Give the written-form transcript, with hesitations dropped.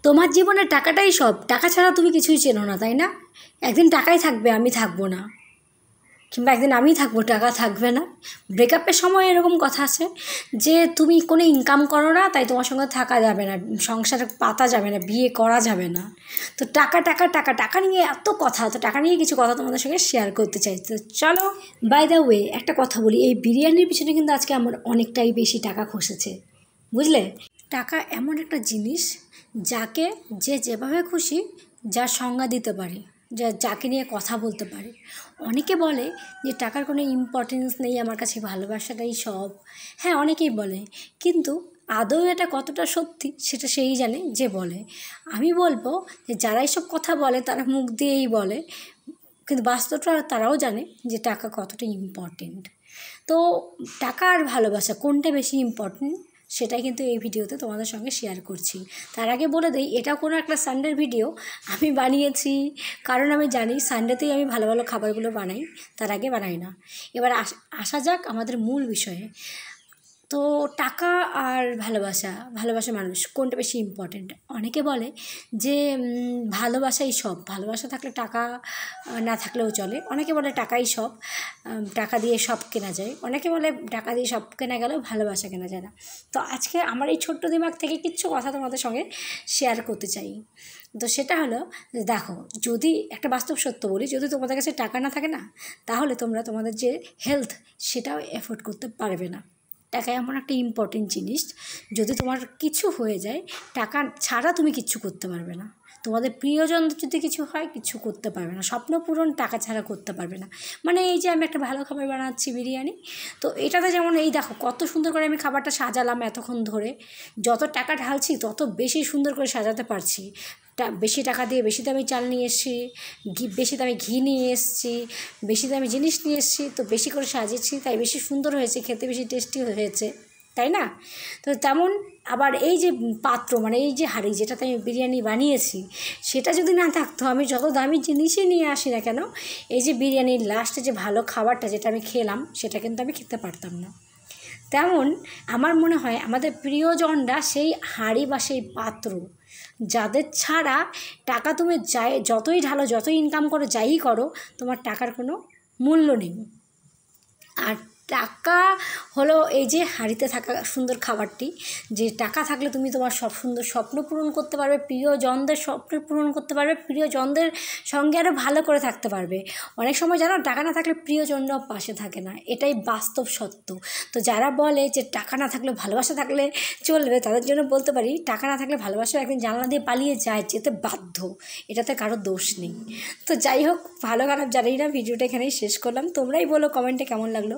তোমার জীবনে টাকাটাই সব। টাকা ছাড়া তুমি কিছুই চেনো না, তাই না? একদিন টাকাই থাকবে, আমি থাকবো না, কিংবা একদিন আমি থাকবো, টাকা থাকবে না। ব্রেকআপের সময় এরকম কথা আছে যে তুমি কোনো ইনকাম করো না, তাই তোমার সঙ্গে থাকা যাবে না, সংসার পাতা যাবে না, বিয়ে করা যাবে না। তো টাকা টাকা টাকা টাকা নিয়ে এত কথা, তো টাকা নিয়ে কিছু কথা তোমাদের সঙ্গে শেয়ার করতে চাই। তো চলো, বাই দ্য ওয়ে একটা কথা বলি, এই বিরিয়ানির পিছনে কিন্তু আজকে আমার অনেকটাই বেশি টাকা খসেছে, বুঝলে? টাকা এমন একটা জিনিস যাকে যে যেভাবে খুশি যার সংজ্ঞা দিতে পারে, যাকে নিয়ে কথা বলতে পারে। অনেকে বলে যে টাকার কোনো ইম্পর্টেন্স নেই, আমার কাছে ভালোবাসাটাই সব। হ্যাঁ, অনেকেই বলে, কিন্তু আদৌ এটা কতটা সত্যি সেটা সেই জানে যে বলে। আমি বলবো যে যারা এইসব কথা বলে তারা মুখ দিয়েই বলে, কিন্তু বাস্তবটা তারাও জানে যে টাকা কতটা ইম্পর্টেন্ট। তো টাকা আর ভালোবাসা কোনটা বেশি ইম্পর্টেন্ট সেটাই কিন্তু এই ভিডিওতে তোমাদের সঙ্গে শেয়ার করছি। তার আগে বলে দিই, এটা কোনো একটা সানডের ভিডিও আমি বানিয়েছি, কারণ আমি জানি সানডেতেই আমি ভালো ভালো খাবারগুলো বানাই, তার আগে বানাই না। এবার আসা যাক আমাদের মূল বিষয়ে। তো টাকা আর ভালোবাসা, ভালোবাসা মানুষ কোনটা বেশি ইম্পর্টেন্ট? অনেকে বলে যে ভালোবাসাই সব, ভালোবাসা থাকলে টাকা না থাকলেও চলে। অনেকে বলে টাকাই সব, টাকা দিয়ে সব কেনা যায়। অনেকে বলে টাকা দিয়ে সব কেনা গেলেও ভালোবাসা কেনা যায় না। তো আজকে আমার এই ছোট্ট দিমাগ থেকে কিছু কথা তোমাদের সঙ্গে শেয়ার করতে চাই। তো সেটা হলো, দেখো, যদি একটা বাস্তব সত্য বলি, যদি তোমাদের কাছে টাকা না থাকে না, তাহলে তোমরা তোমাদের যে হেলথ সেটাও এফোর্ড করতে পারবে না। টাকা এমন একটা ইম্পর্টেন্ট জিনিস, যদি তোমার কিছু হয়ে যায় টাকা ছাড়া তুমি কিচ্ছু করতে পারবে না। তোমাদের প্রিয়জনদের যদি কিছু হয় কিছু করতে পারবে না, স্বপ্ন পূরণ টাকা ছাড়া করতে পারবে না। মানে এই যে আমি একটা ভালো খাবার বানাচ্ছি, বিরিয়ানি, তো এটাতে যেমন এই দেখো কত সুন্দর করে আমি খাবারটা সাজালাম এতক্ষণ ধরে, যত টাকা ঢালছি তত বেশি সুন্দর করে সাজাতে পারছি। বেশি টাকা দিয়ে বেশি দামি চাল নিয়ে এসেছি, বেশি দামি ঘি নিয়ে এসেছি, বেশি দামি জিনিস নিয়ে এসেছি, তো বেশি করে সাজিয়েছি, তাই বেশি সুন্দর হয়েছে, খেতে বেশি টেস্টি হয়েছে, তাই না? তো তেমন আবার এই যে পাত্র, মানে এই যে হাঁড়ি যেটাতে আমি বিরিয়ানি বানিয়েছি, সেটা যদি না থাকতো, আমি যত দামি জিনিসই নিয়ে আসি না কেন, এই যে বিরিয়ানির লাস্টে যে ভালো খাবারটা যেটা আমি খেলাম সেটা কিন্তু আমি খেতে পারতাম না। তেমন আমার মনে হয় আমাদের প্রিয়জনরা সেই হাঁড়ি বা সেই পাত্র, যাদের ছাড়া টাকা তুমি যাই যতই ঢালো, যতই ইনকাম করো, যাই করো, তোমার টাকার কোনো মূল্য নেই। আর টাকা হলো এই যে হাঁড়িতে থাকা সুন্দর খাবারটি, যে টাকা থাকলে তুমি তোমার সব সুন্দর স্বপ্ন পূরণ করতে পারবে, প্রিয়জনদের স্বপ্ন পূরণ করতে পারবে, প্রিয়জনদের সঙ্গে আরও ভালো করে থাকতে পারবে। অনেক সময় জানো টাকা না থাকলে প্রিয়জনরাও পাশে থাকে না, এটাই বাস্তব সত্য। তো যারা বলে যে টাকা না থাকলে ভালোবাসা থাকলে চলবে, তাদের জন্য বলতে পারি টাকা না থাকলে ভালোবাসা একদিন জানলা দিয়ে পালিয়ে যায়, যেতে বাধ্য, এটাতে কারো দোষ নেই। তো যাই হোক, ভালো খারাপ জানি না, ভিডিওটা এখানেই শেষ করলাম। তোমরাই বলো কমেন্টে কেমন লাগলো।